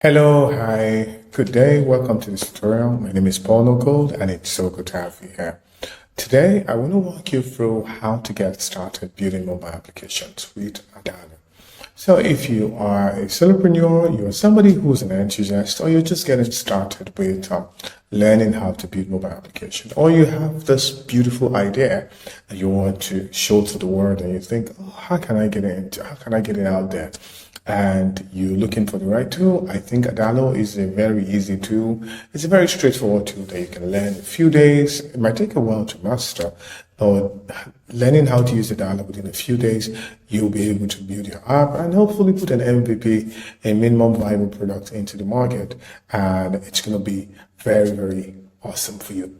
Hello, hi, good day. Welcome to this tutorial. My name is Paul No Code, and it's so good to have you here. Today, I want to walk you through how to get started building mobile applications with Adalo. So if you are a solopreneur, you're somebody who's an enthusiast, or you're just getting started with learning how to build mobile application, or you have this beautiful idea that you want to show to the world, and you think, oh, how can I get it out there? And you're looking for the right tool, I think Adalo is a very easy tool. It's a very straightforward tool that you can learn in a few days. It might take a while to master, but learning how to use Adalo within a few days, you'll be able to build your app and hopefully put an MVP, a minimum viable product, into the market. And it's going to be very, very awesome for you.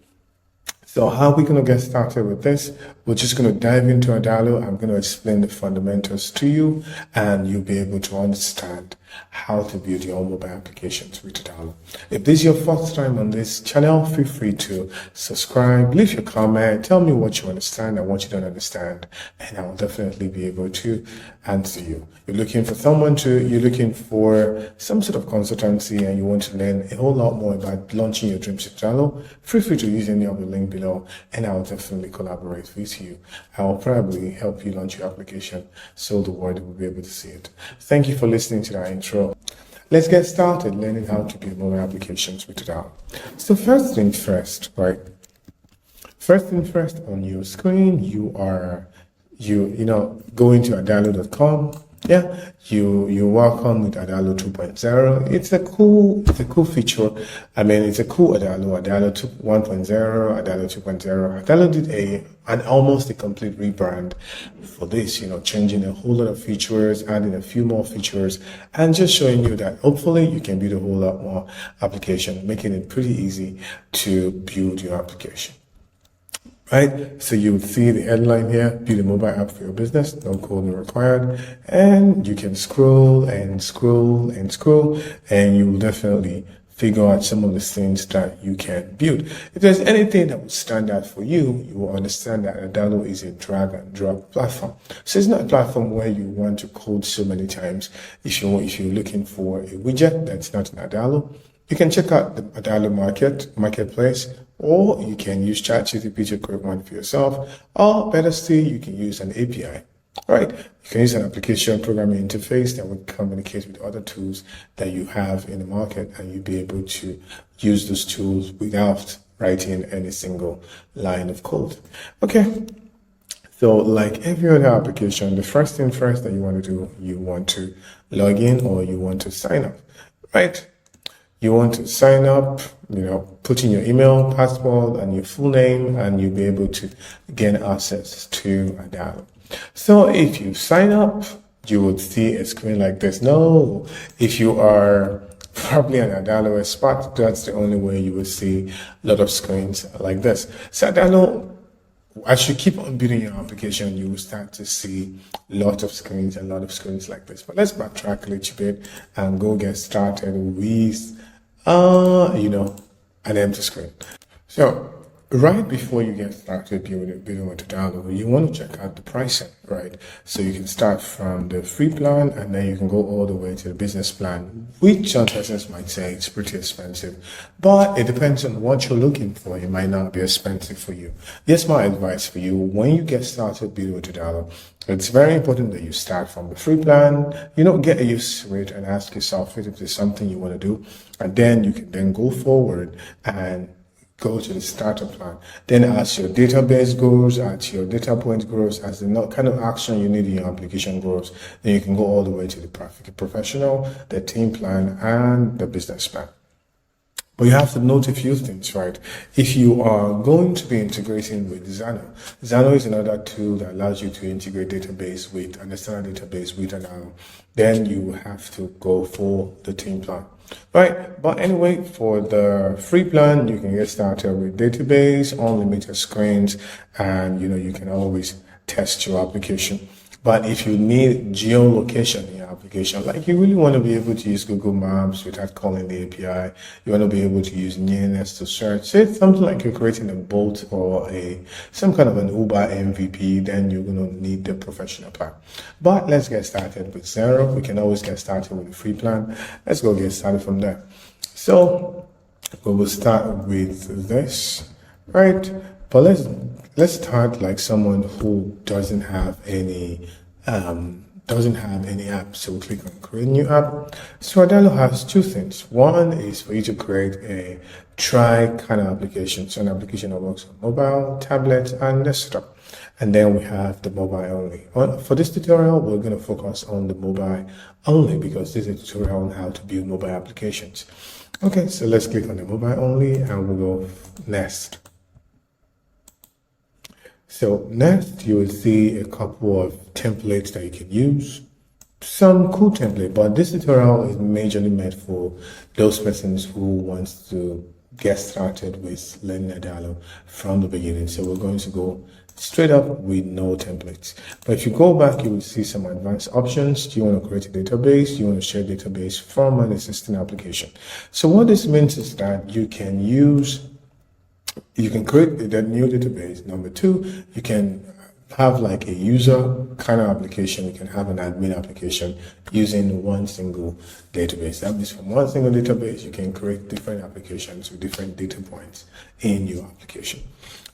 So how are we going to get started with this? We're just going to dive into Adalo. I'm going to explain the fundamentals to you, and you'll be able to understand how to build your own mobile applications with Adalo. If this is your first time on this channel, feel free to subscribe, leave your comment, tell me what you understand and what you don't understand, and I will definitely be able to answer you. You're looking for some sort of consultancy, and you want to learn a whole lot more about launching your dreams with Adalo, feel free to use any of the link below, and I'll definitely collaborate with you. I will probably help you launch your application so the world will be able to see it. Thank you for listening to that intro. Let's get started learning how to build mobile applications with Adalo. So first things first, right? First thing first, on your screen, you going to adalo.com. Yeah, you're welcome with Adalo 2.0. It's a cool feature. I mean, it's a cool Adalo 1.0, Adalo 2.0. Adalo did an almost a complete rebrand for this, changing a whole lot of features, adding a few more features, and just showing you that hopefully you can build a whole lot more application, making it pretty easy to build your application. Right, so you would see the headline here: build a mobile app for your business, no coding required. And you can scroll and scroll and scroll, and you will definitely figure out some of the things that you can build. If there's anything that would stand out for you, you will understand that Adalo is a drag and drop platform. So it's not a platform where you want to code so many times. If you're looking for a widget that's not an Adalo, you can check out the Adalo marketplace, or you can use ChatGPT to create one for yourself, or better still, you can use an API. Right? You can use an application programming interface that would communicate with other tools that you have in the market, and you'll be able to use those tools without writing any single line of code. Okay. So like every other application, the first thing first that you want to do, you want to log in, or you want to sign up, right? You want to sign up, put in your email, password, and your full name, and you'll be able to gain access to Adalo. So if you sign up, you would see a screen like this. No, if you are probably an Adalo expert, that's the only way you will see a lot of screens like this. So Adalo, as you keep on building your application, you will start to see a lot of screens like this. But let's backtrack a little bit and go get started with an empty screen. So right before you get started building with Adalo, you want to check out the pricing, right? So you can start from the free plan, and then you can go all the way to the business plan, which some persons might say it's pretty expensive, but it depends on what you're looking for. It might not be expensive for you. Here's my advice for you: when you get started building with Adalo, it's very important that you start from the free plan, get used to it and ask yourself if there's something you want to do. And then you can then go forward and go to the starter plan. Then as your database grows, as your data point grows, as the kind of action you need in your application grows, then you can go all the way to the professional, the team plan, and the business plan. But you have to note a few things, right? If you are going to be integrating with Xano is another tool that allows you to integrate database with an external database with Adalo. Then you have to go for the team plan, right? But anyway, for the free plan, you can get started with database, unlimited screens, and you can always test your application. But if you need geolocation in your application, like you really want to be able to use Google Maps without calling the API, you want to be able to use nearness to search. Say it's something like you're creating a Bolt or some kind of an Uber MVP, then you're going to need the professional plan. But let's get started with zero. We can always get started with a free plan. Let's go get started from there. So we will start with this, right? But let's start like someone who doesn't have any app. So we click on create new app. So Adalo has two things. One is for you to create a try kind of application. So an application that works on mobile, tablet, and desktop. And then we have the mobile only. For this tutorial, we're going to focus on the mobile only because this is a tutorial on how to build mobile applications. Okay, so let's click on the mobile only and we'll go next. So next, you will see a couple of templates that you can use. Some cool template, but this tutorial is majorly meant for those persons who wants to get started with learning Adalo from the beginning. So we're going to go straight up with no templates. But if you go back, you will see some advanced options. Do you want to create a database? Do you want to share database from an existing application? So what this means is that you can create a new database. Number two, you can have like a user kind of application. You can have an admin application using one single database. That means from one single database, you can create different applications with different data points in your application.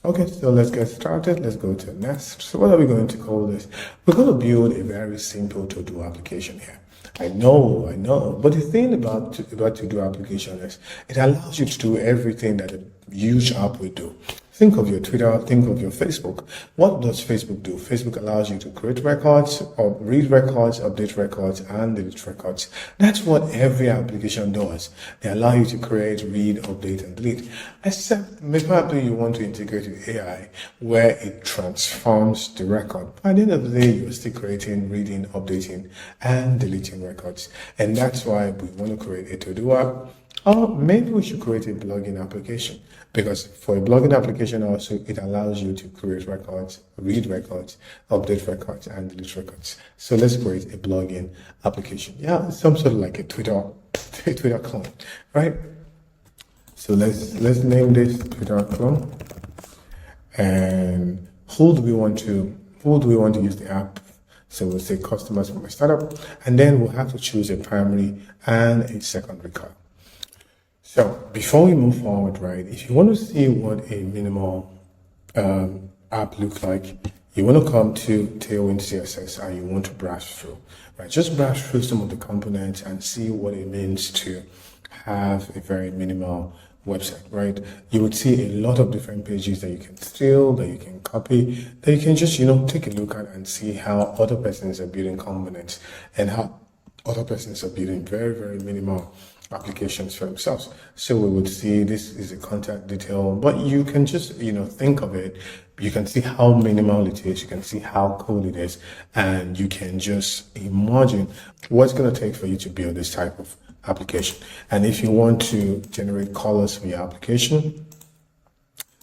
Okay, so let's get started. Let's go to next. So what are we going to call this? We're going to build a very simple to-do application here. I know. But the thing about to-do application is it allows you to do everything that a huge app will do. Think of your Twitter, think of your Facebook. What does Facebook do? Facebook allows you to create records, or read records, update records, and delete records. That's what every application does. They allow you to create, read, update, and delete. Except maybe you want to integrate with AI, where it transforms the record. By the end of the day, you're still creating, reading, updating, and deleting records. And that's why we want to create a to-do app. Or maybe we should create a blogging application, because for a blogging application also, it allows you to create records, read records, update records, and delete records. So let's create a blogging application. Yeah, some sort of like a Twitter clone, right? So let's name this Twitter clone. And who do we want to use the app? So we'll say customers from a startup, and then we'll have to choose a primary and a secondary column. So before we move forward, right, if you want to see what a minimal app looks like, you want to come to Tailwind CSS and you want to brush through, right? Just brush through some of the components and see what it means to have a very minimal website, right? You would see a lot of different pages that you can steal, that you can copy, that you can just, take a look at and see how other persons are building components and how other persons are building very, very minimal applications for themselves. So we would see this is a contact detail, but you can just, think of it. You can see how minimal it is. You can see how cool it is. And you can just imagine what's going to take for you to build this type of application. And if you want to generate colors for your application,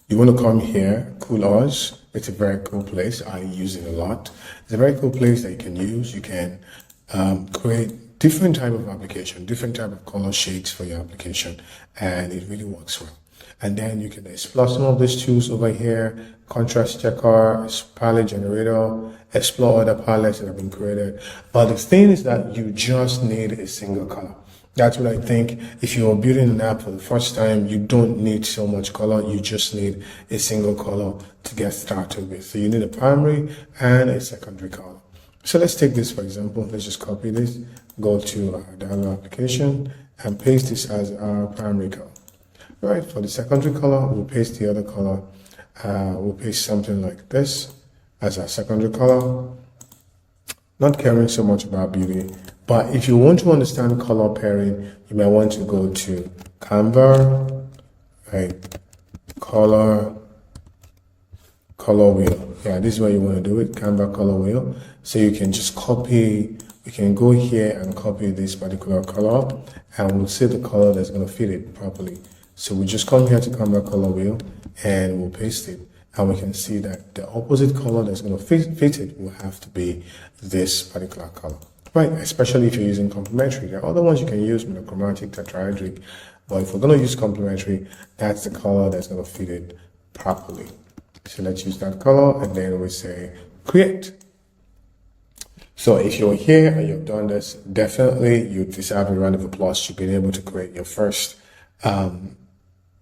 you want to come here, Colors. It's a very cool place. I use it a lot. It's a very cool place that you can use. You can create different type of application, different type of color shades for your application, and it really works well. And then you can explore some of these tools over here: contrast checker, palette generator, explore other palettes that have been created. But the thing is that you just need a single color. That's what I think. If you're building an app for the first time, you don't need so much color. You just need a single color to get started with. So you need a primary and a secondary color. So let's take this, for example. Let's just copy this, go to our Adalo application, and paste this as our primary color. Right, for the secondary color, we'll paste the other color. We'll paste something like this as our secondary color. Not caring so much about beauty, but if you want to understand color pairing, you might want to go to Canva, right? Color wheel. Yeah, this is where you want to do it, Canva color wheel. So you can just copy, you can go here and copy this particular color, and we'll see the color that's going to fit it properly. So we just come here to Canva color wheel and we'll paste it, and we can see that the opposite color that's going to fit it will have to be this particular color, right? Especially if you're using complementary. There are other ones you can use, monochromatic, tetrahedric, but if we're going to use complementary, that's the color that's going to fit it properly. So let's use that color, and then we say create. So if you're here and you've done this, definitely you deserve a round of applause. You've been able to create your first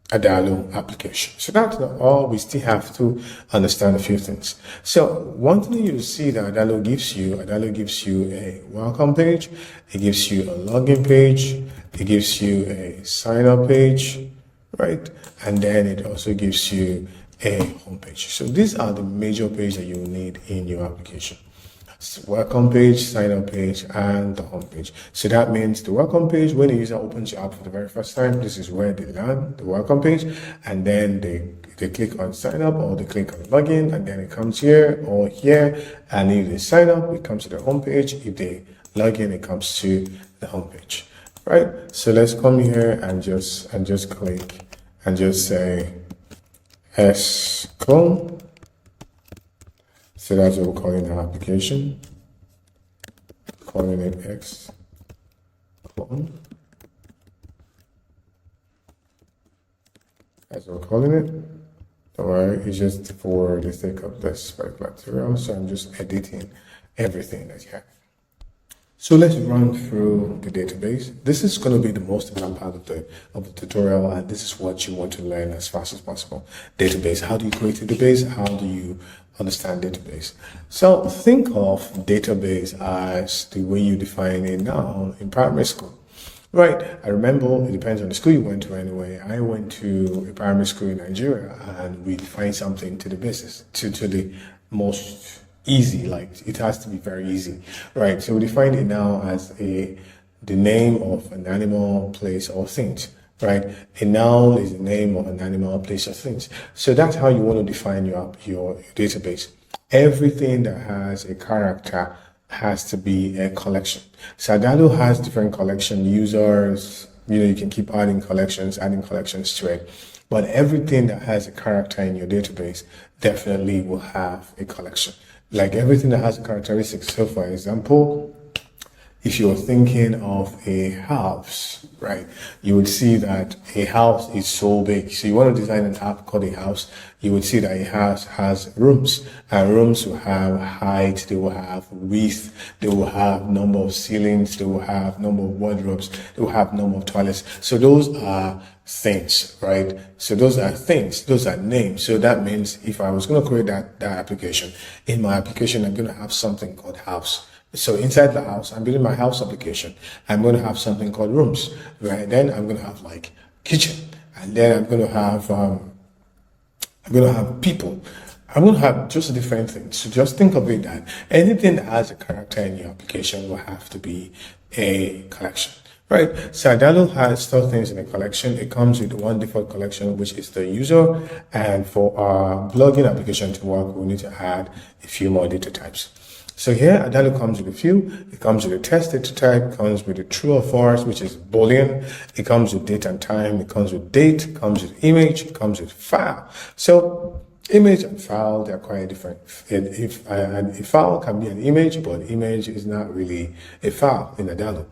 Adalo application. So that's not all. We still have to understand a few things. So one thing you see that Adalo gives you a welcome page, it gives you a login page, it gives you a sign up page, right? And then it also gives you a home page. So these are the major pages that you will need in your application. Welcome page, sign up page, and the home page. So that means the welcome page, when the user opens your app for the very first time, this is where they land, the welcome page, and then they click on sign up, or they click on login, and then it comes here or here, and if they sign up, it comes to the home page. If they log in, it comes to the home page, right? So let's come here and just click and just say S-com. So that's what we're calling our application, calling it X clone. That's what we're calling it. Don't worry, it's just for the sake of this particular tutorial. So I'm just editing everything that you have. So let's run through the database. This is going to be the most important part of the tutorial, and this is what you want to learn as fast as possible. Database. How do you create a database? How do you understand database? So think of database as the way you define it now in primary school. Right. I remember, it depends on the school you went to anyway. I went to a primary school in Nigeria, and we defined something to the basis, to the most easy, like it has to be very easy, right? So we define it now as the name of an animal, place, or things, right? A noun is the name of an animal, place, or things. So that's how you want to define your database. Everything that has a character has to be a collection. So Adalo has different collection users. You can keep adding collections to it. But everything that has a character in your database definitely will have a collection. Like everything that has a characteristic. So for example, if you're thinking of a house, right, you would see that a house is so big. So you want to design an app called a house, you would see that a house has rooms, and rooms will have height, they will have width, they will have number of ceilings, they will have number of wardrobes, they will have number of toilets. So those are things, right? So those are things, those are names. So that means if I was going to create that application, in my application, I'm going to have something called house. So inside the house, I'm building my house application. I'm going to have something called rooms, right? Then I'm going to have like kitchen, and then I'm going to have people. I'm going to have just different things. So just think of it that anything that has a character in your application will have to be a collection, right? So Adalo has stored things in a collection. It comes with one default collection, which is the user. And for our blogging application to work, we need to add a few more data types. So here, Adalo comes with a few. It comes with a test data type, comes with a true or false, which is Boolean. It comes with date and time. It comes with date, it comes with image, it comes with file. So image and file, they're quite different. A file can be an image, but image is not really a file in Adalo.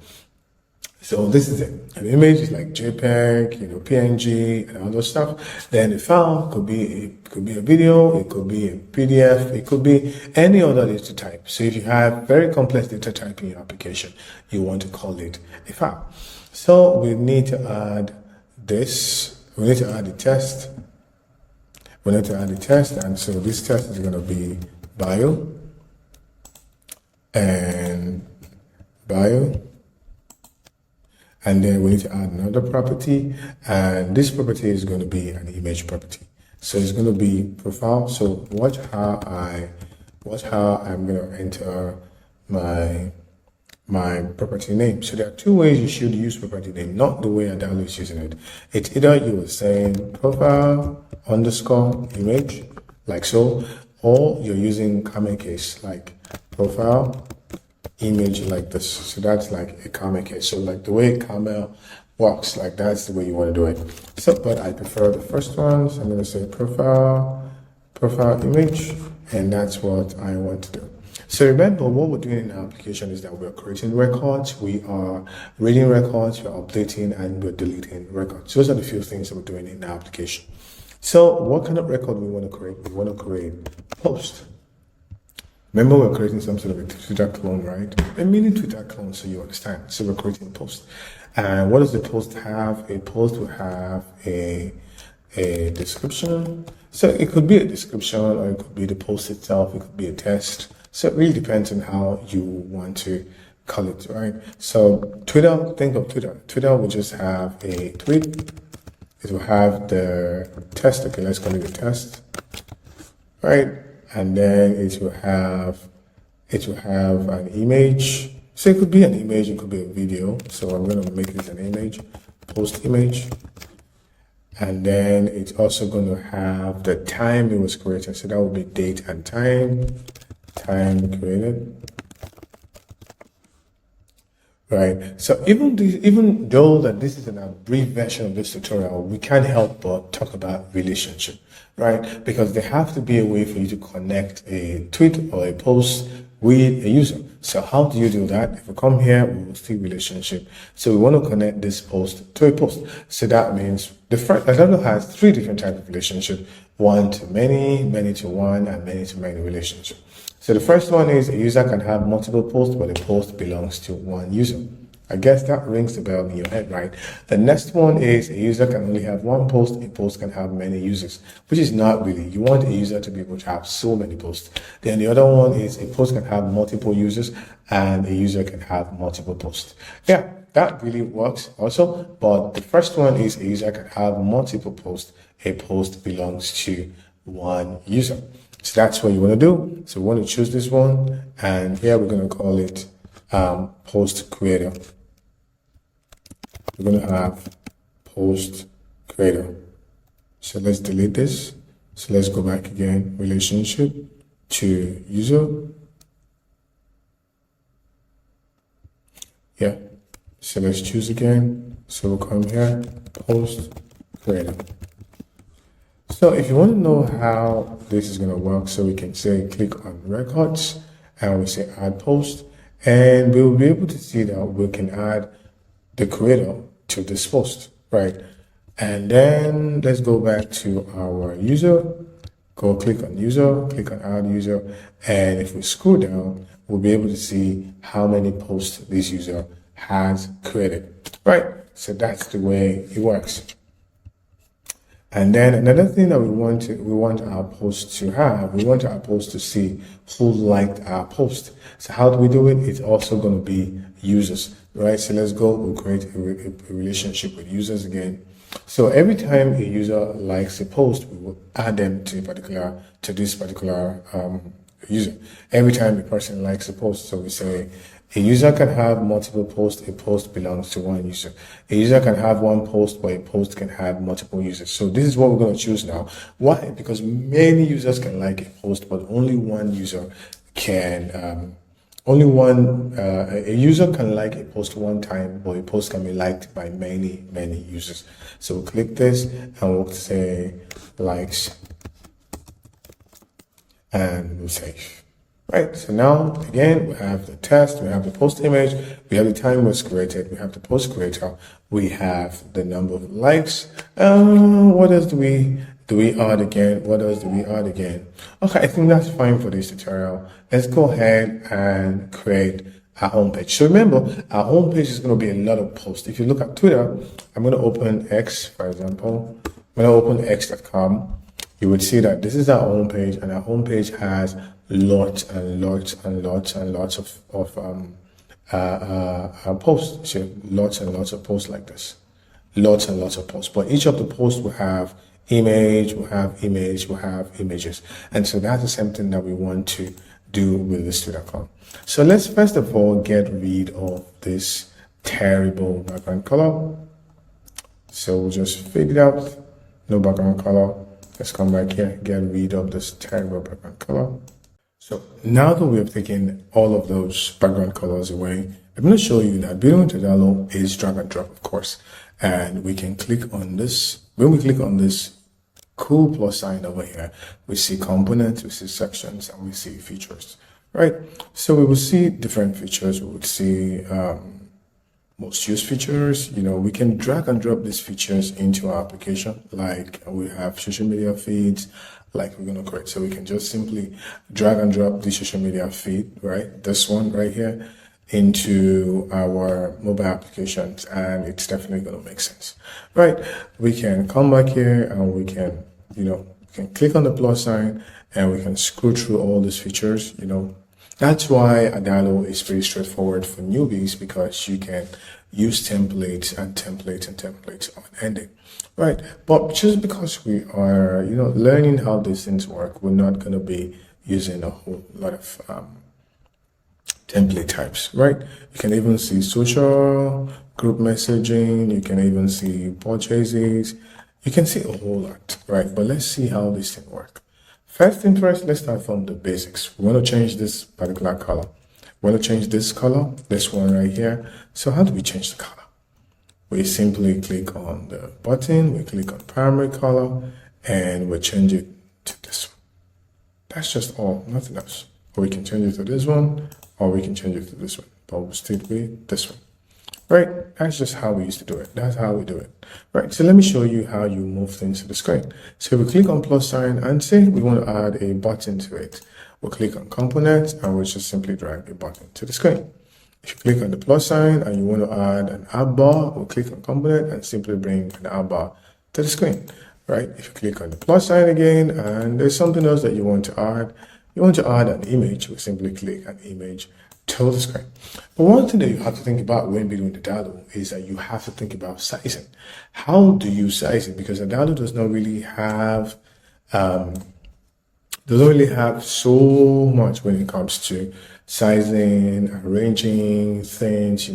So this is it. An image is like JPEG, PNG, and all those stuff. Then a file could be a video, it could be a PDF, it could be any other data type. So if you have very complex data type in your application, you want to call it a file. So we need to add this. We need to add the test. We need to add the test, and so this test is going to be bio and bio. And then we need to add another property, and this property is going to be an image property. So it's going to be profile. So watch how I'm going to enter my property name. So there are two ways you should use property name, not the way Adalo is using it. It's either you will say profile underscore image, like so, or you're using camel case, like profile image like this. So that's like a camel case. So like the way camel works, like that's the way you want to do it. So, but I prefer the first one. So I'm going to say profile profile image, and that's what I want to do. So remember, what we're doing in our application is that we're creating records, we are reading records, we're updating, and we're deleting records. Those are the few things that we're doing in our application. So what kind of record we want to create? We want to create post. Remember, we're creating some sort of a Twitter clone, right? A mini Twitter clone, so you understand. So we're creating a post. And what does the post have? A post will have a description. So it could be a description, or it could be the post itself, it could be a text. So it really depends on how you want to call it, right? So Twitter, think of Twitter. Twitter will just have a tweet. It will have the test. Okay, let's call it a test, right? And then it will have an image. So it could be an image, it could be a video. So I'm going to make this an image, post image. And then it's also going to have the time it was created. So that will be date and time created. Right. So even though that this is an abbreviated version of this tutorial, we can't help but talk about relationship, right? Because there have to be a way for you to connect a tweet or a post with a user. So how do you do that? If we come here, we will see relationship. So we want to connect this post to a post. So that means Adalo has 3 different types of relationship: one to many, many to one, and many to many relationship. So the first one is a user can have multiple posts, but a post belongs to one user. I guess that rings a bell in your head, right? The next one is a user can only have one post, a post can have many users, which is not really. You want a user to be able to have so many posts. Then the other one is a post can have multiple users, and a user can have multiple posts. Yeah, that really works also. But the first one is a user can have multiple posts, a post belongs to one user. So that's what you want to do. So we want to choose this one, and here we're going to call it post creator. We're going to have post creator. So let's delete this. So let's go back again, relationship to user. Yeah. So let's choose again. So we'll come here, post creator. So if you want to know how this is going to work, so we can say click on records and we say add post, and we will be able to see that we can add the creator to this post, right? And then let's go back to our user, go click on user, click on add user, and if we scroll down, we'll be able to see how many posts this user has created, right? So that's the way it works. And then another thing that we want our post to have, we want our post to see who liked our post. So how do we do it? It's also going to be users, right? So let's go, we'll create a relationship with users again. So every time a user likes a post, we will add them to this particular user. Every time a person likes a post, so we say a user can have multiple posts, a post belongs to one user. A user can have one post, but a post can have multiple users. So this is what we're going to choose now. Why? Because many users can like a post, but only one user can, a user can like a post one time, but a post can be liked by many, many users. So we'll click this and we'll say likes, and we'll save. Right, so now again we have the test, we have the post image, we have the time was created, we have the post creator, we have the number of likes. What else do we add again? What else do we add again? Okay, I think that's fine for this tutorial. Let's go ahead and create our homepage. So remember, our homepage is going to be a lot of posts. If you look at Twitter, I'm going to open X, for example. I'm going to open x.com. You would see that this is our homepage, and our homepage has lots and lots and lots and lots of posts. So lots and lots of posts like this, lots and lots of posts. But each of the posts will have image, will have image, will have images, and so that's the same thing that we want to do with this Twitter account. So let's first of all get rid of this terrible background color. So we'll just fade it out. No background color. Let's come back here, get rid of this terrible background color. So now that we have taken all of those background colors away, I'm going to show you that building with Adalo is drag and drop, of course. And we can click on this. When we click on this cool plus sign over here. We see components, we see sections, and we see features, right? So we will see different features. We would see most used features. We can drag and drop these features into our application. Like we have social media feeds, like we're going to create. So we can just simply drag and drop the social media feed, right? This one right here, into our mobile applications, and it's definitely going to make sense, right? We can come back here and we can, we can click on the plus sign and we can scroll through all these features. That's why Adalo is pretty straightforward for newbies, because you can use templates and templates and templates on ending, right? But just because we are, learning how these things work, we're not going to be using a whole lot of template types, right? You can even see social, group messaging, you can even see purchases, you can see a whole lot, right? But let's see how these things work. First thing first, let's start from the basics. We want to change this particular color. We want to change this color, this one right here. So how do we change the color? We simply click on the button, we click on primary color, and we change it to this one. That's just all, nothing else. Or we can change it to this one, or we can change it to this one, but we'll stick with this one, right? That's just how we used to do it. That's how we do it, right? So let me show you how you move things to the screen. So we click on plus sign and say we want to add a button to it. We'll click on components and we'll just simply drag a button to the screen. If you click on the plus sign and you want to add an app bar, we'll click on component and simply bring an app bar to the screen, right? If you click on the plus sign again and there's something else that you want to add, an image, we simply click an image to the screen. But one thing that you have to think about when doing Adalo is that you have to think about sizing. How do you size it? Because Adalo does not really have so much when it comes to sizing, arranging things,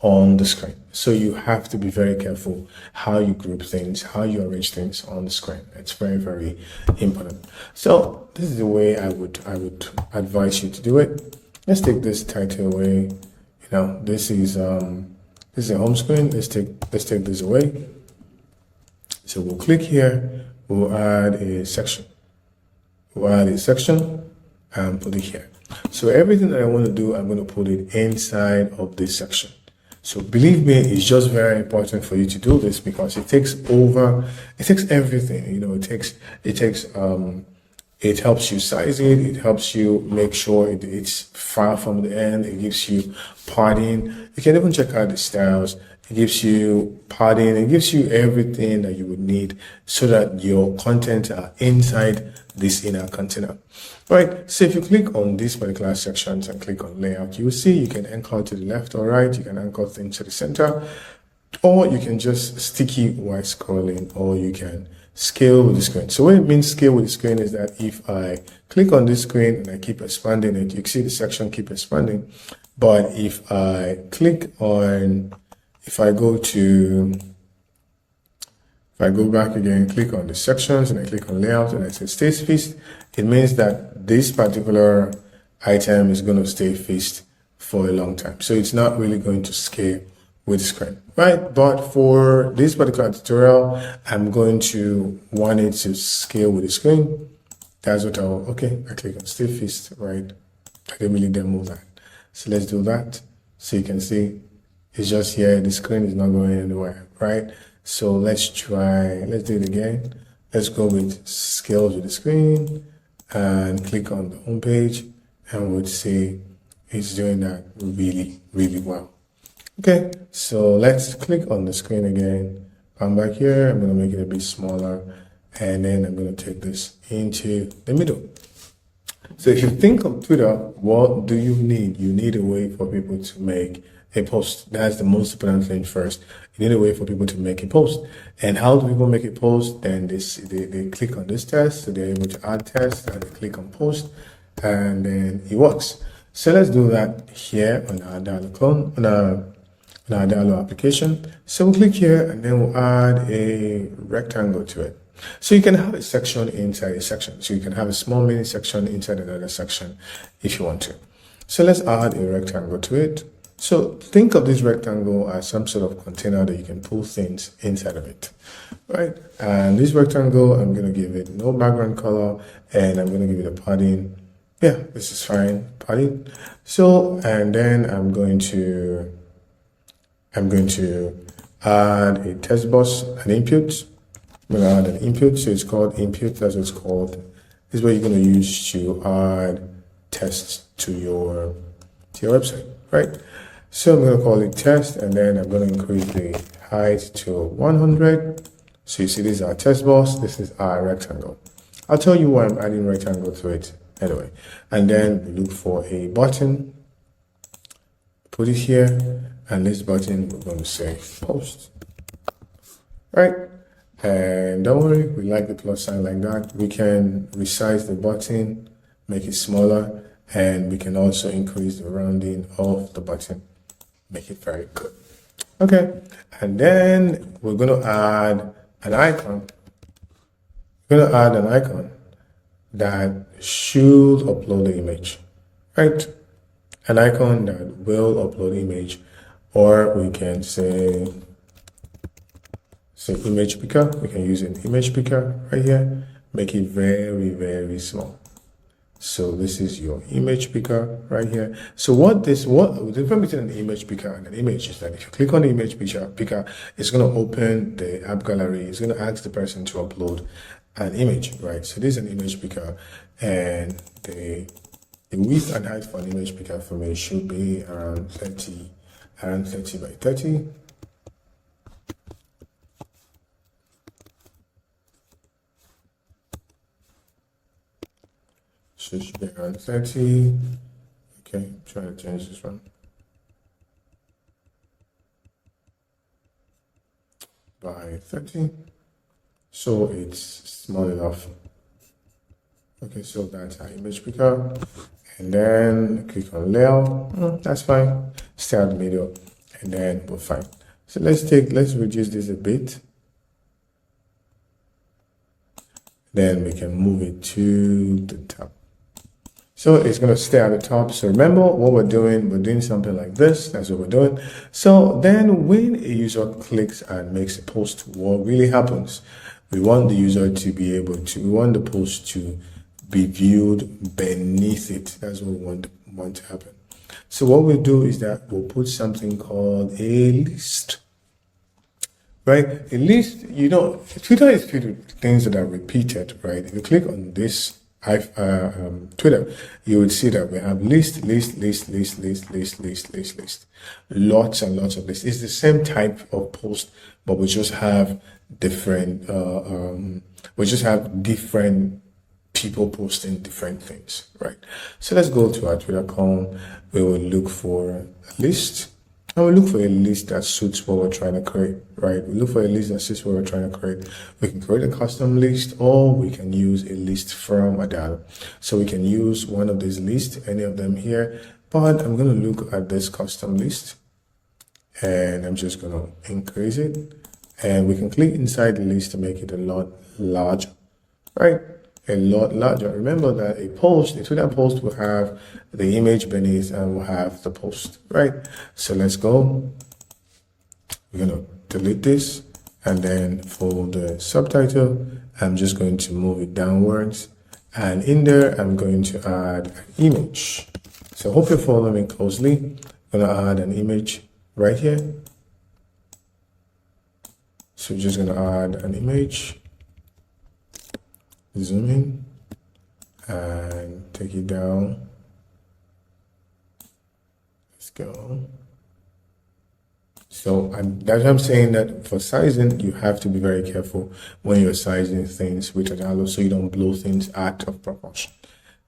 on the screen. So you have to be very careful how you group things, how you arrange things on the screen. It's very, very important. So this is the way I would advise you to do it. Let's take this title away. This is a home screen. Let's take this away. So we'll click here. We'll add a section. And put it here. So everything that I want to do, I'm going to put it inside of this section. So believe me, it's just very important for you to do this, because it takes everything. It helps you size it. It helps you make sure it's far from the end. It gives you padding. You can even check out the styles. It gives you padding. It gives you everything that you would need so that your content are inside this inner container. Right. So if you click on these particular sections and click on layout, you will see you can anchor to the left or right. You can anchor things to the center, or you can just sticky while scrolling, or you can scale with the screen. So what it means scale with the screen is that if I click on this screen and I keep expanding it, you can see the section keep expanding. But if I go back again, click on the sections and I click on layout and I say stay fixed, it means that this particular item is going to stay fixed for a long time. So it's not really going to scale with the screen, right? But for this particular tutorial, I'm going to want it to scale with the screen. That's what I click on stay fixed, right? I didn't really demo that. So let's do that. So you can see it's just here. The screen is not going anywhere, right? So let's do it again. Let's go with scale to the screen and click on the home page, and we'll see it's doing that really, really well. Okay, so let's click on the screen again. Come back here. I'm going to make it a bit smaller, and then I'm going to take this into the middle. So if you think of Twitter, what do you need? You need a way for people to make a post. That's the most important thing first. You need a way for people to make a post. And how do people make a post? Then they click on this test, so they're able to add tests, and they click on post, and then it works. So let's do that here on our Adalo clone, on our Adalo application. So we'll click here, and then we'll add a rectangle to it. So you can have a section inside a section. So you can have a small mini section inside another section if you want to. So let's add a rectangle to it. So think of this rectangle as some sort of container that you can pull things inside of it, right? And this rectangle, I'm going to give it no background color, and I'm going to give it a padding. Yeah, this is fine, padding. So, and then I'm going to add a text box, an input. I'm going to add an input, so it's called input. That's what it's called. This is what you're going to use to add tests to your website, right? So I'm going to call it test, and then I'm going to increase the height to 100. So you see, this is our test box. This is our rectangle. I'll tell you why I'm adding rectangle to it anyway. And then we look for a button. Put it here, and this button we're going to say post, right? And don't worry, we like the plus sign like that. We can resize the button, make it smaller, and we can also increase the rounding of the button, make it very good. Okay, and then we're going to add an icon. We're going to add an icon that should upload the image, right? An icon that will upload image, or we can say image picker. We can use an image picker right here, make it very, very small. So this is your image picker right here. So the difference between an image picker and an image is that if you click on the image picker, it's going to open the app gallery. It's going to ask the person to upload an image, right? So this is an image picker, and the width and height for an image picker for me should be around 30 by 30. So it should be around 30. Okay, I'm trying to change this one. By 30. So it's small enough. Okay, so that's our image picker. And then click on layout. That's fine. Start middle, and then we're fine. So let's reduce this a bit. Then we can move it to the top. So it's going to stay at the top. So remember what we're doing something like this. That's what we're doing. So then when a user clicks and makes a post, what really happens? We want the user to be able to, we want the post to be viewed beneath it. That's what we want to happen. So what we'll do is that we'll put something called a list. Right? A list, Twitter is filled with things that are repeated, right? If you click on this Twitter, you would see that we have list. Lots and lots of lists. It's the same type of post, but we just have different people posting different things, right? So let's go to our Twitter account. We will look for a list. And we look for a list that suits what we're trying to create, right? We look for a list that suits what we're trying to create. We can create a custom list, or we can use a list from Adalo. So we can use one of these lists, any of them here, but I'm going to look at this custom list, and I'm just going to increase it. And we can click inside the list to make it a lot larger, right? A lot larger. Remember that a Twitter post will have the image beneath and will have the post, right? So let's go. We're going to delete this, and then for the subtitle, I'm just going to move it downwards, and in there I'm going to add an image. So hope you're following closely. I'm going to add an image right here. So we're just going to add an image. Zoom in and take it down. Let's go. So that's why I'm saying that for sizing, you have to be very careful when you're sizing things with Adalo, so you don't blow things out of proportion.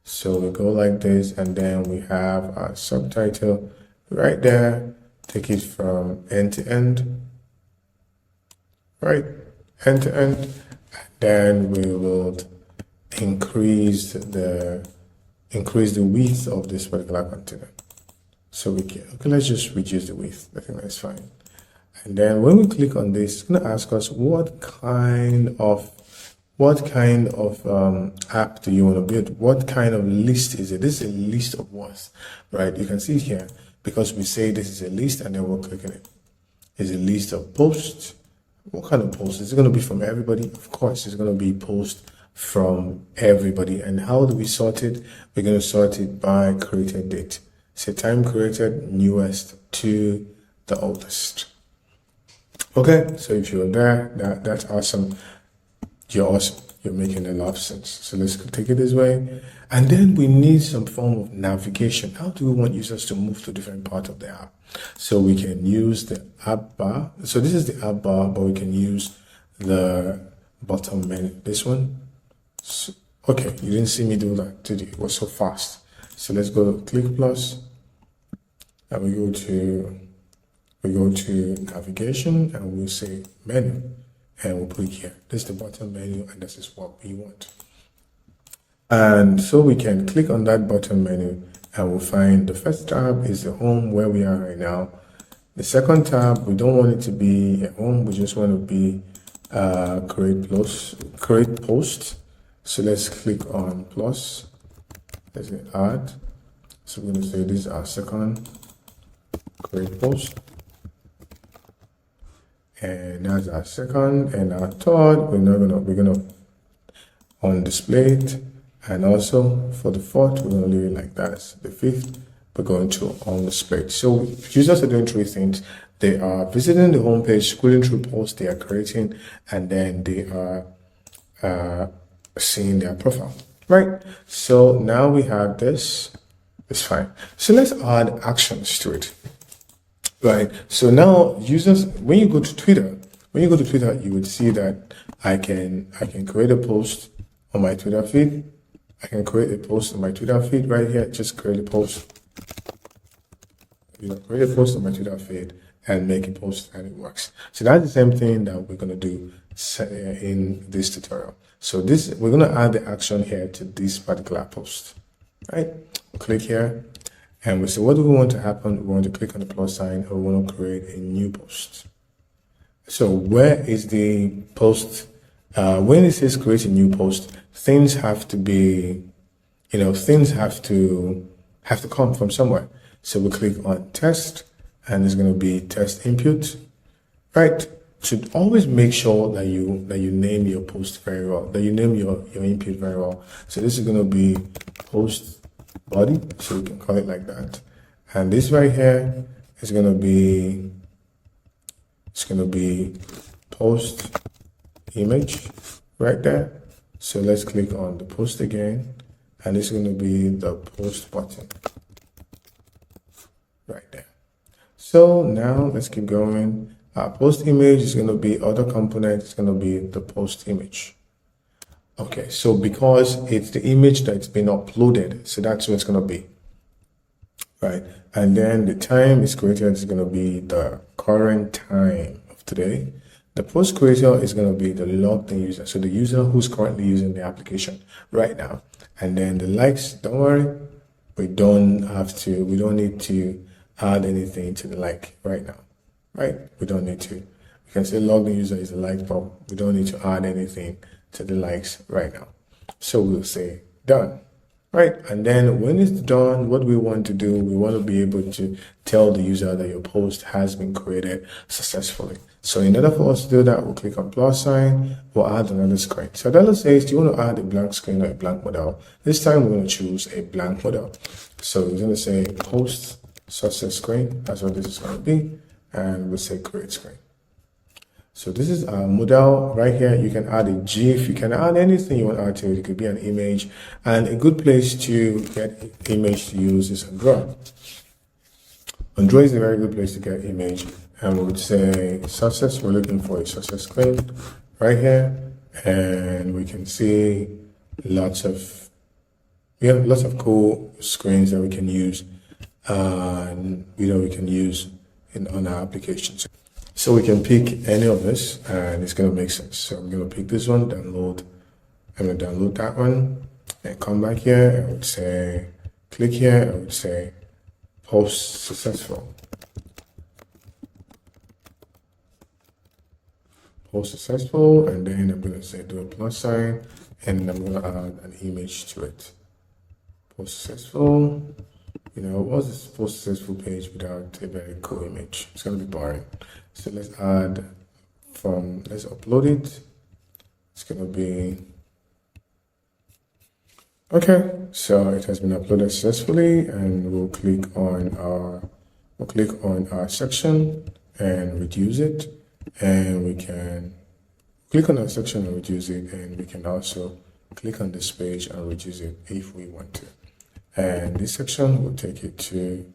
So we go like this, and then we have our subtitle right there. Take it from end to end, right? End to end. Then we will increase the width of this particular container. So let's just reduce the width. I think that's fine. And then when we click on this, it's going to ask us what kind of app do you want to build? What kind of list is it? This is a list of what, right? You can see here because we say this is a list and then we're clicking it. It's a list of posts. What kind of post? Is it going to be from everybody? Of course, it's going to be post from everybody. And how do we sort it? We're going to sort it by created date. So time created, newest to the oldest. Okay, so if you're there, that's awesome. You're awesome. You're making a lot of sense. So let's take it this way. And then we need some form of navigation. How do we want users to move to different parts of the app? So we can use the app bar. So this is the app bar, but we can use the bottom menu. This one. So, okay, you didn't see me do that, did you? It was so fast. So let's go to click plus, and we go to navigation, and we'll say menu, and we'll put it here. This is the bottom menu, and this is what we want. And so we can click on that bottom menu, and we'll find the first tab is the home, where we are right now. The second tab, we don't want it to be a home, we just want to be create post. So let's click on plus, let's say add. So we're going to say this is our second, create post. And that's our second, and our third, we're gonna on display it, and also for the fourth, we're gonna leave it like that. The fifth, we're going to on display it. So users are doing three things. They are visiting the homepage, scrolling through posts they are creating, and then they are seeing their profile, right? So now we have this. It's fine. So let's add actions to it. Right. So now users, when you go to Twitter, you would see that I can create a post on my Twitter feed. I can create a post on my Twitter feed right here. Just create a post. Create a post on my Twitter feed and make a post, and it works. So that's the same thing that we're gonna do in this tutorial. So we're gonna add the action here to this particular post. Right. Click here. And we say, what do we want to happen? We want to click on the plus sign, and we want to create a new post. So where is the post? When it says create a new post, things have to be, things have to come from somewhere. So we click on test, and it's going to be test input, right? Should always make sure that you name your post very well, that you name your input very well. So this is going to be post body, so we can call it like that. And this right here is going to be, post image right there. So let's click on the post again, and it's going to be the post button right there. So now let's keep going. Our post image is going to be other component. It's going to be the post image. Okay, so because it's the image that's been uploaded, so that's what it's going to be, right? And then the time is created is going to be the current time of today. The post creator is going to be the logged in user, so the user who's currently using the application right now. And then the likes, don't worry, we don't need to add anything to the like right now, right? We don't need to. We can say logged in user is a like, but we don't need to add anything to the likes right now. So we'll say done, right? And then when it's done, what we want to do, we want to be able to tell the user that your post has been created successfully. So in order for us to do that, we'll click on plus sign, we'll add another screen. So Adalo says, do you want to add a blank screen or a blank model? This time we're going to choose a blank model. So we're going to say post success screen. That's what this is going to be. And we'll say create screen. So this is our model right here. You can add a GIF, you can add anything you want to add to it. It could be an image, and a good place to get image to use is Android. Android is a very good place to get image, and we would say success. We're looking for a success screen right here, and we can see lots of cool screens that we can use, and we can use on our applications. So we can pick any of this, and it's going to make sense. So I'm going to pick this one, download. I'm going to download that one, and come back here. I would say, click here. I would say, post successful. Post successful, and then I'm going to say do a plus sign, and I'm going to add an image to it. Post successful. You know, what's this post successful page without a very cool image? It's gonna be boring. So let's upload it. It's gonna be okay. So it has been uploaded successfully, and we'll click on our section and reduce it, and we can click on our section and reduce it, and we can also click on this page and reduce it if we want to. And this section will take it to,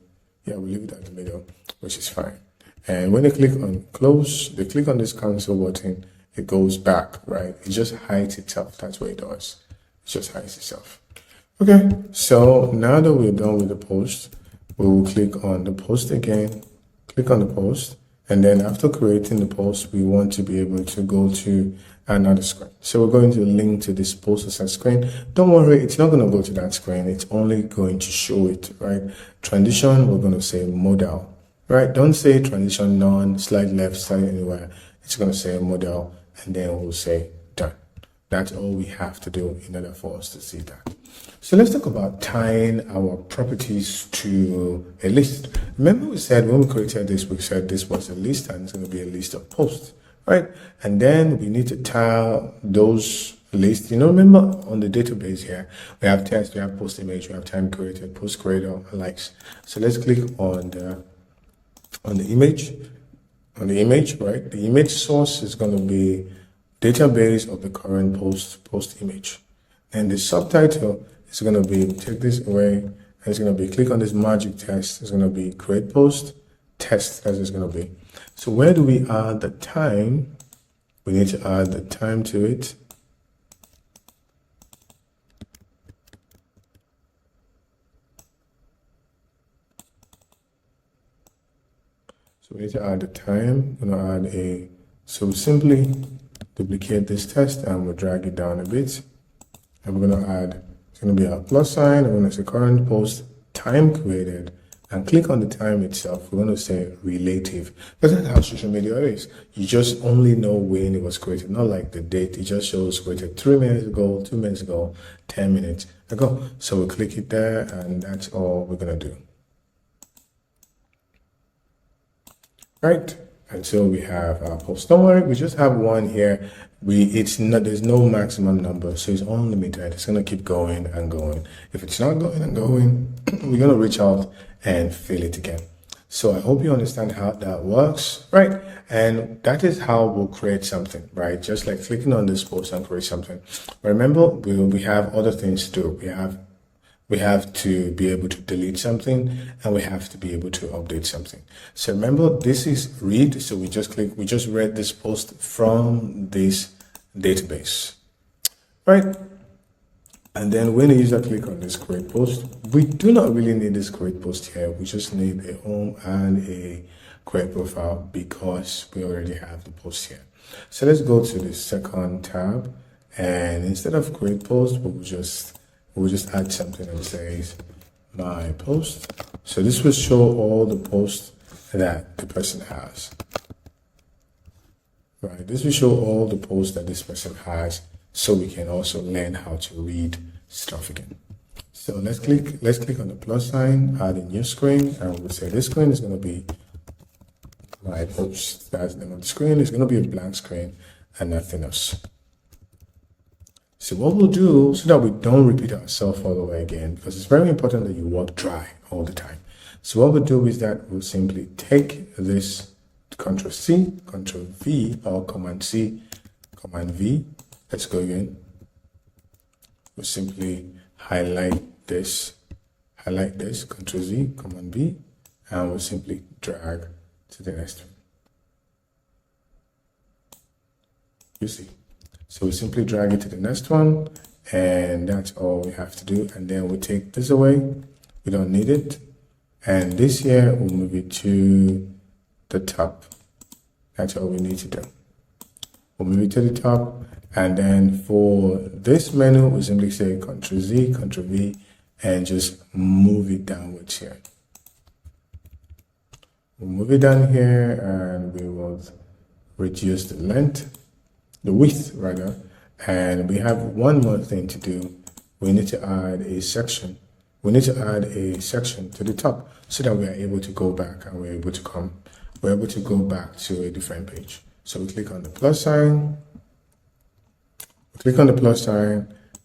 we'll leave it at the middle, which is fine. And when they click on close, they click on this cancel button, it goes back, right? It just hides itself. That's what it does. It just hides itself. Okay, so now that we're done with the post, we will click on the post again, click on the post, and then after creating the post, we want to be able to go to another screen. So we're going to link to this post asset screen. Don't worry, it's not going to go to that screen. It's only going to show it, right? Transition, we're going to say modal, right? Don't say transition none, slide left, slide anywhere. It's going to say modal, and then we'll say done. That's all we have to do in order for us to see that. So let's talk about tying our properties to a list. Remember we said when we created this, we said this was a list and it's going to be a list of posts, right? And then we need to tie those lists. You know, remember on the database here, we have text, we have post image, we have time created, post creator, likes. So let's click on the image, right? The image source is going to be database of the current post image. And the subtitle is going to be, take this away, and it's going to be, click on this magic text, it's going to be create post, test, as it's going to be. So where do we add the time? We need to add the time to it. So we need to add the time. We're going to add so we simply duplicate this text and we'll drag it down a bit. And we're going to add, it's going to be a plus sign. I'm going to say current post time created and click on the time itself. We're going to say relative. Because that's how social media is. You just only know when it was created, not like the date. It just shows created 3 minutes ago, 2 minutes ago, 10 minutes ago. So we'll click it there and that's all we're going to do. Right. Until we have our post. Don't worry, we just have one here. There's no maximum number, so it's unlimited. It's gonna keep going and going. If it's not going and going, we're gonna reach out and fill it again. So I hope you understand how that works, right? And that is how we'll create something, right? Just like clicking on this post and create something. Remember, we have other things to do. We have to be able to delete something and we have to be able to update something. So remember, this is read. So we just read this post from this database, right? And then when the user click on this create post, we do not really need this create post here. We just need a home and a create profile because we already have the post here. So let's go to the second tab, and instead of create post, we'll just add something that says my post. So this will show all the posts that the person has. Right, this will show all the posts that this person has, so we can also learn how to read stuff again. So let's click on the plus sign, add a new screen, and we'll say this screen is going to be my post. That's the name of the screen. It's going to be a blank screen and nothing else. So what we'll do, so that we don't repeat ourselves all the way again, because it's very important that you work dry all the time. So what we'll do is that we'll simply take this Control C, Control V, or Command C, Command V. Let's go again. We'll simply highlight this, Control Z, Command V, and we'll simply drag to the next one. You see. So we simply drag it to the next one, and that's all we have to do. And then we take this away. We don't need it. And this here, we'll move it to the top. That's all we need to do. We'll move it to the top. And then for this menu, we simply say Ctrl Z, Ctrl V, and just move it downwards here. We'll move it down here, and we will reduce the length. The width rather, and we have one more thing to do. We need to add a section. we need to add a section to the top so that we are able to go back and we're able to go back to a different page. So we click on the plus sign,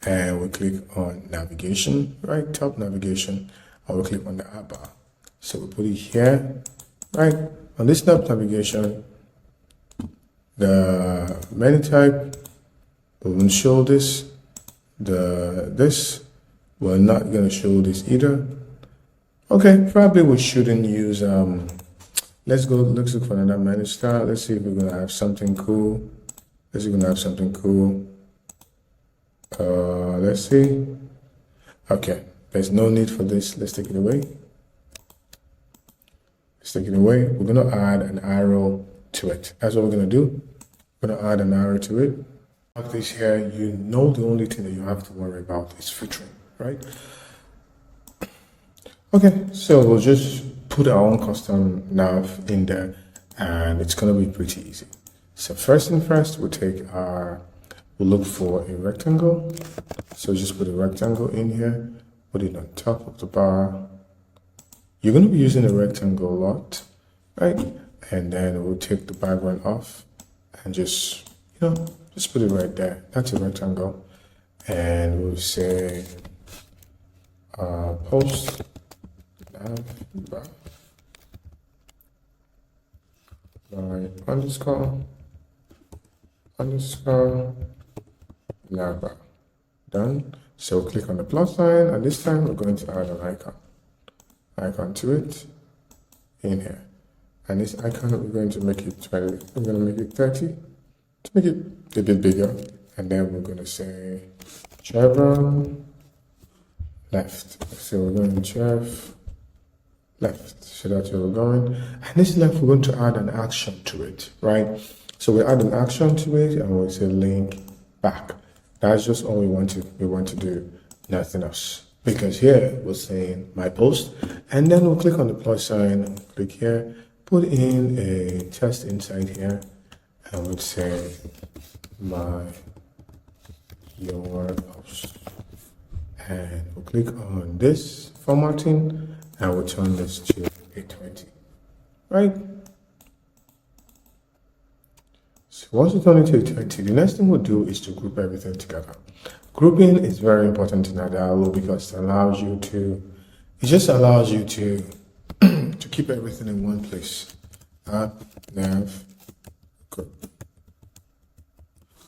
and we click on navigation, right, top navigation, and we click on the app bar. So we put it here, right, on this top navigation. The menu type, we won't show this. We're not going to show this either. Okay, probably we shouldn't use, let's look for another menu style. Let's see if we're going to have something cool. Let's see. Okay, there's no need for this. Let's take it away. We're going to add an arrow to it. That's what we're going to do. We're going to add an arrow to it. Like this here, you know, the only thing that you have to worry about is filtering, right? Okay, so we'll just put our own custom nav in there, and it's going to be pretty easy. So first thing first, we'll look for a rectangle. So just put a rectangle in here, put it on top of the bar. You're going to be using a rectangle a lot, right? And then we'll take the background off and just put it right there. That's a rectangle. And we'll say post nav bar by underscore nav bar. Done. So click on the plus sign, and this time we're going to add an icon to it in here. And this icon, we're going to make it 20. We're going to make it 30 to make it a bit bigger. And then we're going to say chevron left. So we're going to chev left. So that's where we're going. And this left, we're going to add an action to it, right? So we add an action to it, and we'll say link back. That's just all we want to do, nothing else. Because here we're saying my post, and then we'll click on the plus sign, click here, put in a text inside here, and we'll say your post. And we'll click on this formatting, and we'll turn this to 820, right? So once we turn it to 820, the next thing we'll do is to group everything together. Grouping is very important in Adalo because it just allows you to to keep everything in one place. App, nav, group.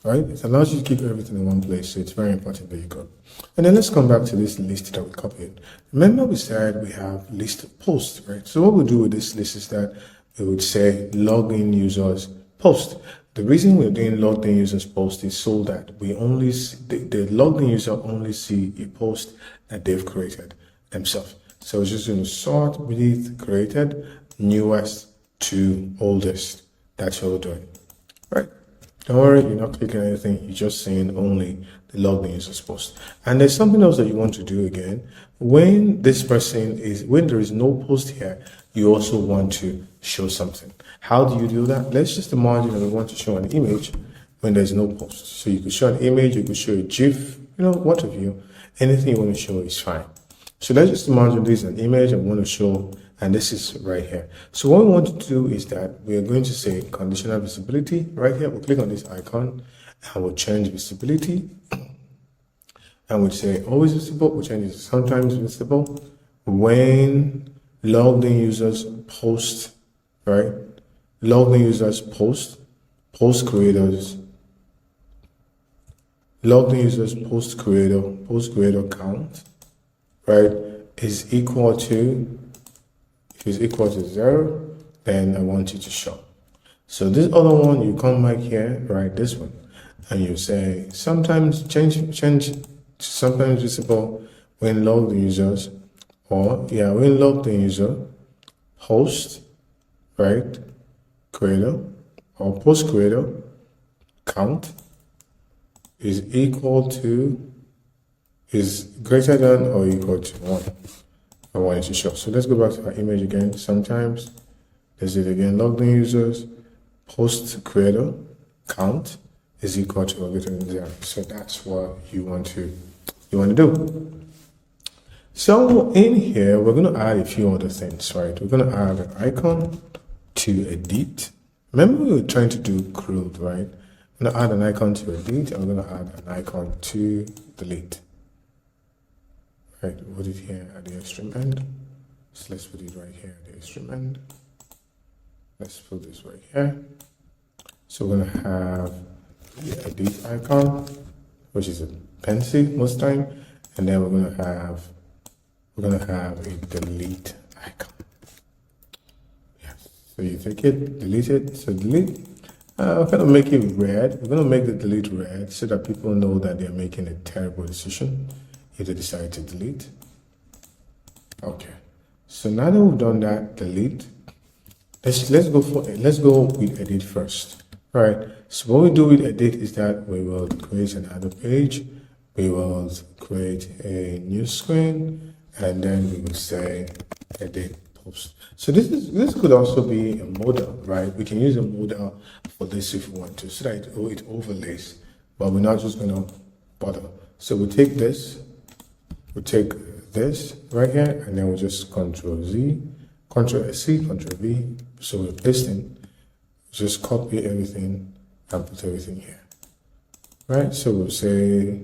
Right? It allows you to keep everything in one place, so it's very important that you group. And then let's come back to this list that we copied. Remember we said we have list of posts, right? So what we do with this list is that we would say login users post. The reason we're doing logged in users post is so that we only see, the logged in user only see a post that they've created themselves. So it's just going to sort with created, newest to oldest. That's what we're doing, right? Don't worry, you're not clicking anything. You're just saying only the logged in users post. And there's something else that you want to do again. When there is no post here, you also want to show something. How do you do that? Let's just imagine that we want to show an image when there's no post. So you could show an image, you could show a GIF, what have you. Anything you want to show is fine. So let's just imagine this is an image I want to show, and this is right here. So what we want to do is that we are going to say conditional visibility right here. We'll click on this icon and we'll change visibility. And we'll say always visible, we'll change it to sometimes visible. When logged in users post, right? Logged in users post creators, logged in users post creator count, right, is equal to, if it's equal to 0, then I want you to show. So this other one, you come back here, right, this one, and you say sometimes change to sometimes visible when logged in users, when logged in user host, right, creator or post creator count is greater than or equal to 1. I want it to show. So let's go back to our image again. Sometimes there's it again. Logged in users post creator count is equal to or greater than 0. So that's what you want to do. So in here, we're going to add a few other things, right? We're going to add an icon to edit. Remember we were trying to do crude, right? I'm going to add an icon to edit. I'm going to add an icon to delete. Right, put it here at the extreme end. So let's put it right here at the extreme end. Let's put this right here. So we're going to have the edit icon, which is a pencil most time, and then we're going to have a delete icon. Yes. So you take it, delete it. So delete. We're going to make it red. We're going to make the delete red so that people know that they're making a terrible decision if they decide to delete. Okay. So now that we've done that, delete. Let's go with edit first. Right. So what we do with edit is that we will create another page. We will create a new screen, and then we will say edit post. So this could also be a modal, right? We can use a modal for this if we want to, so that it overlays, but we're not just going to bother. So we take this, we take this right here, and then we'll just Control Z, Control C, Control V. So we're pasting, just copy everything and put everything here, right? So we'll say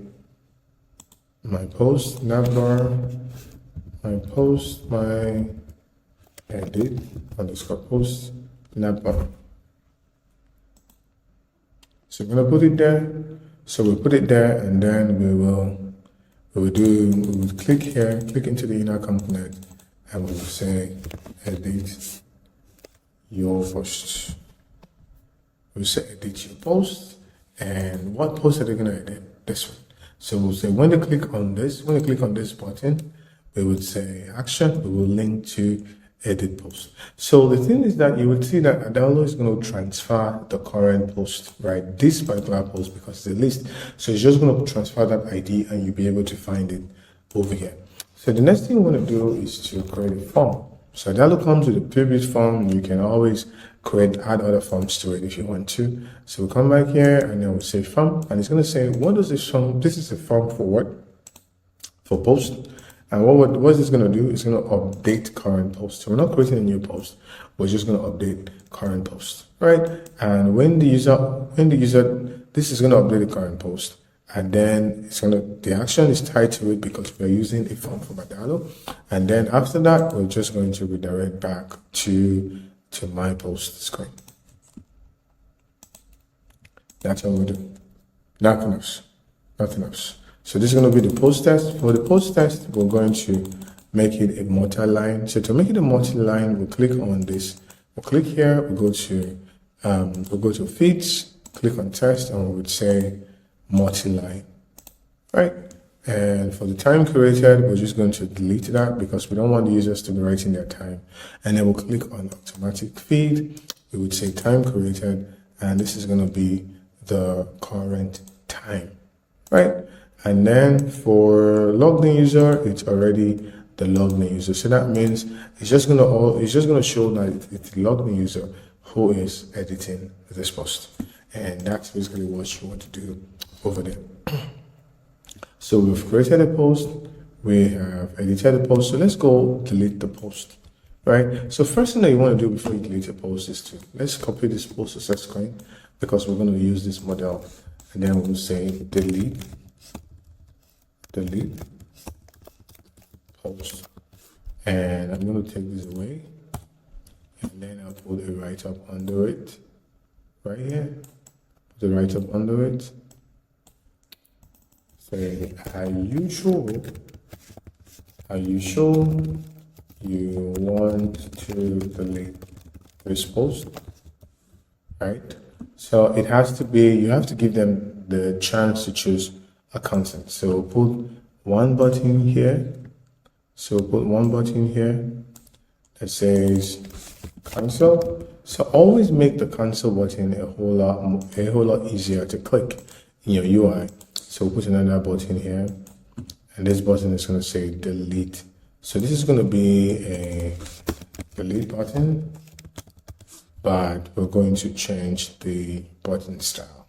my post navbar, my post, my edit underscore post navbar. So we're gonna put it there. So we'll put it there, and then we will click here, click into the inner component, and we will say edit your post. We'll say edit your post, and what post are they gonna edit? This one. So we'll say when they click on this button, we would say action, we will link to edit post. So the thing is that you would see that Adalo is going to transfer the current post, right? This particular post, because it's a list. So it's just going to transfer that ID and you'll be able to find it over here. So the next thing we want to do is to create a form. So Adalo comes with a previous form. You can always add other forms to it if you want to. So we'll come back here and then we'll say form, and it's going to say, what does this form? This is a form for what? For post. And what is this going to do? It's going to update current post. So we're not creating a new post. We're just going to update current post, right? And when the user, this is going to update the current post, and then the action is tied to it because we're using a form from Adalo. And then after that, we're just going to redirect back to my post screen. That's what we do. Nothing else. So this is going to be the post test. For the post test, we're going to make it a multi-line. So to make it a multi-line, we'll click on this. We'll click here. We'll go to feeds, click on test, and we would say multi-line, right? And for the time created, we're just going to delete that because we don't want the users to be writing their time. And then we'll click on automatic feed. We would say time created, and this is going to be the current time, right? And then for logged in user, it's already the logged in user. So that means it's just gonna show that it's the logged in user who is editing this post. And that's basically what you want to do over there. So we've created a post, we have edited the post. So let's go delete the post, right? So first thing that you want to do before you delete a post is let's copy this post to set screen because we're going to use this model, and then we'll say delete post, and I'm going to take this away, and then I'll put a write-up under it right here. Put a write-up under it. Say, are you sure you want to delete this post? Right? So it has to be, you have to give them the chance to choose a consent. So put one button here. So put one button here that says cancel. So always make the cancel button a whole lot easier to click in your UI. So put another button here, and this button is going to say delete. So this is going to be a delete button, but we're going to change the button style.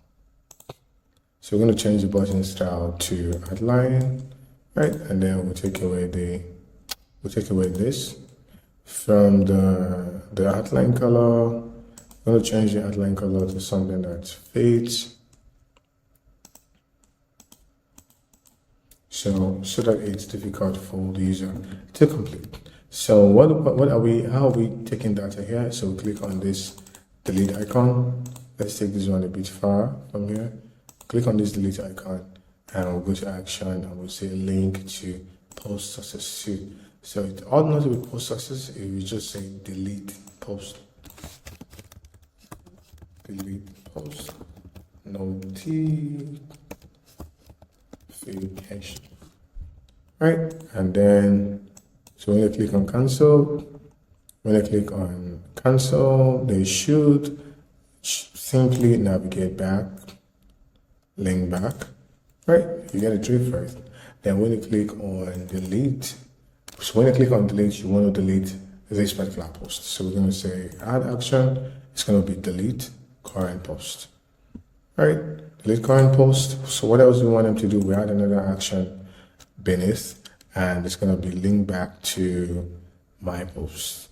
So we're going to change the button style to outline, right? And then we'll take away the we'll take away this. From the outline color, I'm going to change the outline color to something that fades. So that it's difficult for the user to complete. So how are we taking data here? So we click on this delete icon. Let's take this one a bit far from here. Click on this delete icon and we'll go to action and we'll say link to post success 2. So it ought not to be post success, it will just say delete post. Delete post notification. Right, and then so when I click on cancel, they should simply navigate back, link back, right? You get a drift first. Then when you click on delete, so when you click on delete, you want to delete this particular post. So we're going to say add action. It's going to be delete current post, right? Delete current post. So what else do we want them to do? We add another action beneath, and it's going to be linked back to my post.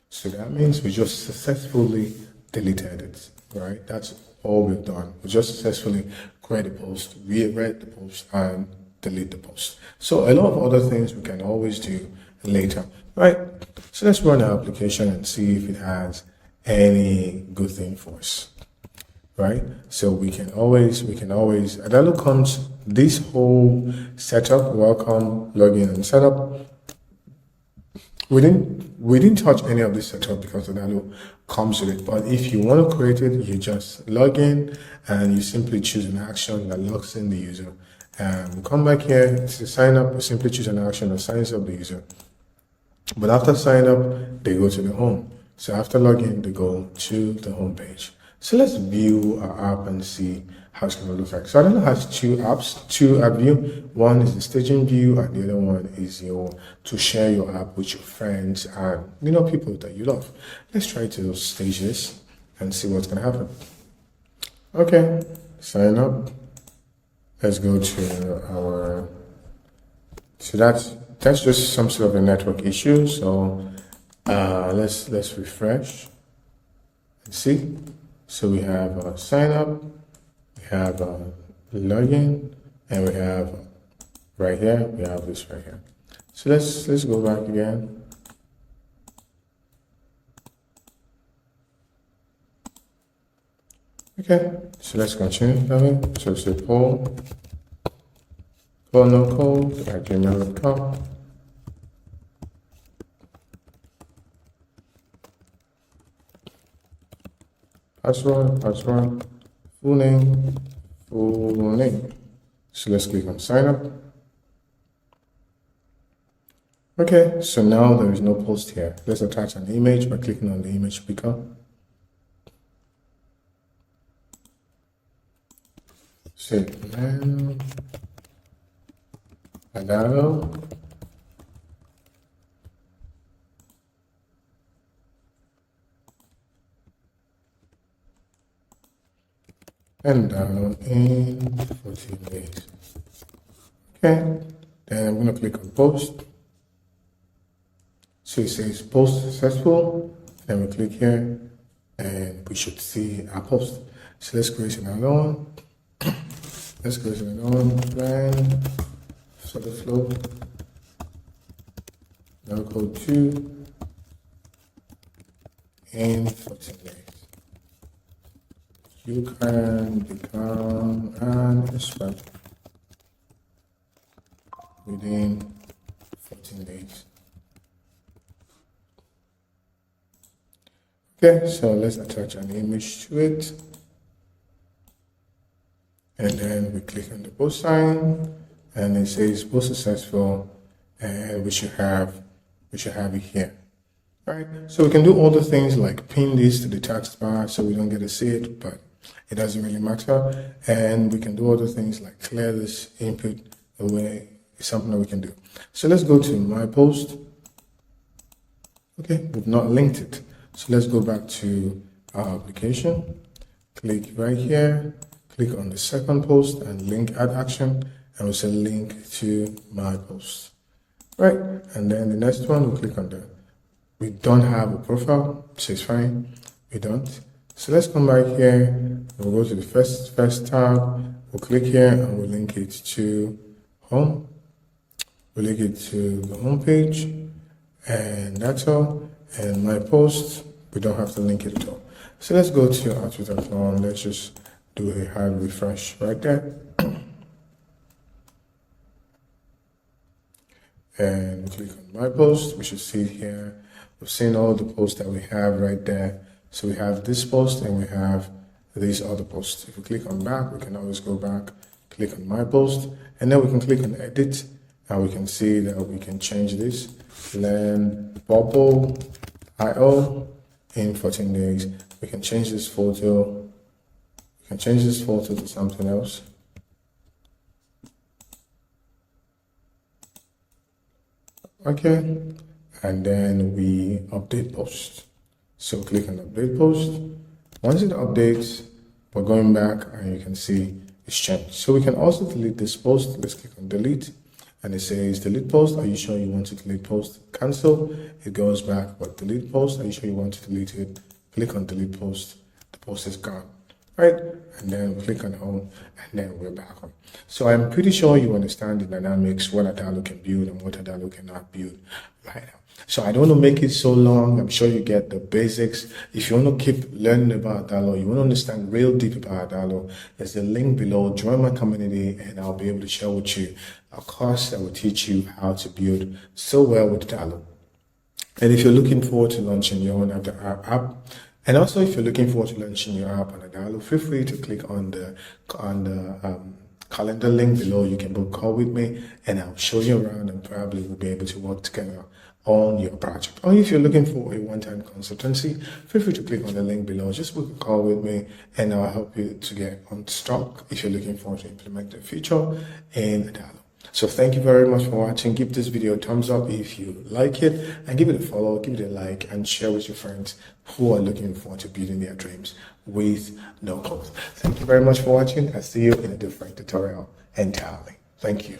So that means we just successfully deleted it, right? That's all we've done. We just successfully create a post, read the post, and delete the post. So a lot of other things we can always do later, right? So let's run our application and see if it has any good thing for us, right? So we can always, Adalo comes, this whole setup, welcome, login, and setup. We didn't touch any of this setup because Adalo comes with it. But if you want to create it, you just log in and you simply choose an action that logs in the user. And we come back here to sign up. We simply choose an action that signs up the user. But after sign up, they go to the home. So after login, they go to the home page. So let's view our app and see how it's going to look like. So Adalo has two app view. One is the staging view, and the other one is to share your app with your friends and people that you love. Let's try to stage this and see what's going to happen. Okay, sign up. Let's go to our. So that's just some sort of a network issue. So let's refresh and see. So we have sign up, we have login, and we have right here, we have this right here. So let's go back again. Okay, so let's continue. So say Paul no code at gmail.com. Password, full name. So let's click on sign up. Okay, so now there is no post here. Let's attach an image by clicking on the image picker. Say Adalo. And download in 14 days. Okay, then I'm going to click on post. So it says post successful. Then we click here and we should see our post. So let's create another one. Let's create another one. Then FlutterFlow. Now go to in 14 days. You can become an expert within 14 days. Okay, so let's attach an image to it. And then we click on the post sign and it says post successful, and we should have it here. Right? So we can do all the things like pin this to the text bar so we don't get to see it, but it doesn't really matter. And we can do other things like clear this input away. It's something that we can do. So let's go to my post. Okay, we've not linked it. So let's go back to our application. Click right here, click on the second post and link add action, and we'll say link to my post. right? And then the next one, we'll click on that. We don't have a profile, so it's fine. We don't. So let's come back here. We'll go to the first tab. We'll click here and we'll link it to home. We'll link it to the home page, and that's all. And my post, we don't have to link it at all. So let's go to our FlutterFlow and let's just do a hard refresh right there. And click on my post. We should see it here. We've seen all the posts that we have right there. So we have this post and we have these other posts. If we click on back, we can always go back, click on my post, and then we can click on edit. And we can see that we can change this. Learn bubble IO in 14 days. We can change this photo. We can change this photo to something else. Okay, and then we update post. So click on update post. Once it updates, we're going back and you can see it's changed. So we can also delete this post. Let's click on delete. And it says delete post. Are you sure you want to delete post? Cancel. It goes back, but delete post. Are you sure you want to delete it? Click on delete post. The post is gone. Right? And then click on home, and then we're back on. So I'm pretty sure you understand the dynamics, what Adalo can build and what Adalo cannot build right now. So I don't want to make it so long. I'm sure you get the basics. If you want to keep learning about Adalo, you want to understand real deep about Adalo, there's a link below. Join my community and I'll be able to share with you a course that will teach you how to build so well with Adalo. And if you're looking forward to launching your own app, and also if you're looking forward to launching your app on Adalo, feel free to click on the calendar link below. You can book a call with me and I'll show you around and probably we'll be able to work together on your project. Or if you're looking for a one-time consultancy, feel free to click on the link below. Just book a call with me and I'll help you to get unstuck if you're looking forward to implement a feature in Adalo. So thank you very much for watching. Give this video a thumbs up if you like it, and give it a follow, give it a like, and share with your friends who are looking forward to building their dreams with no code. Thank you very much for watching. I'll see you in a different tutorial entirely. Thank you.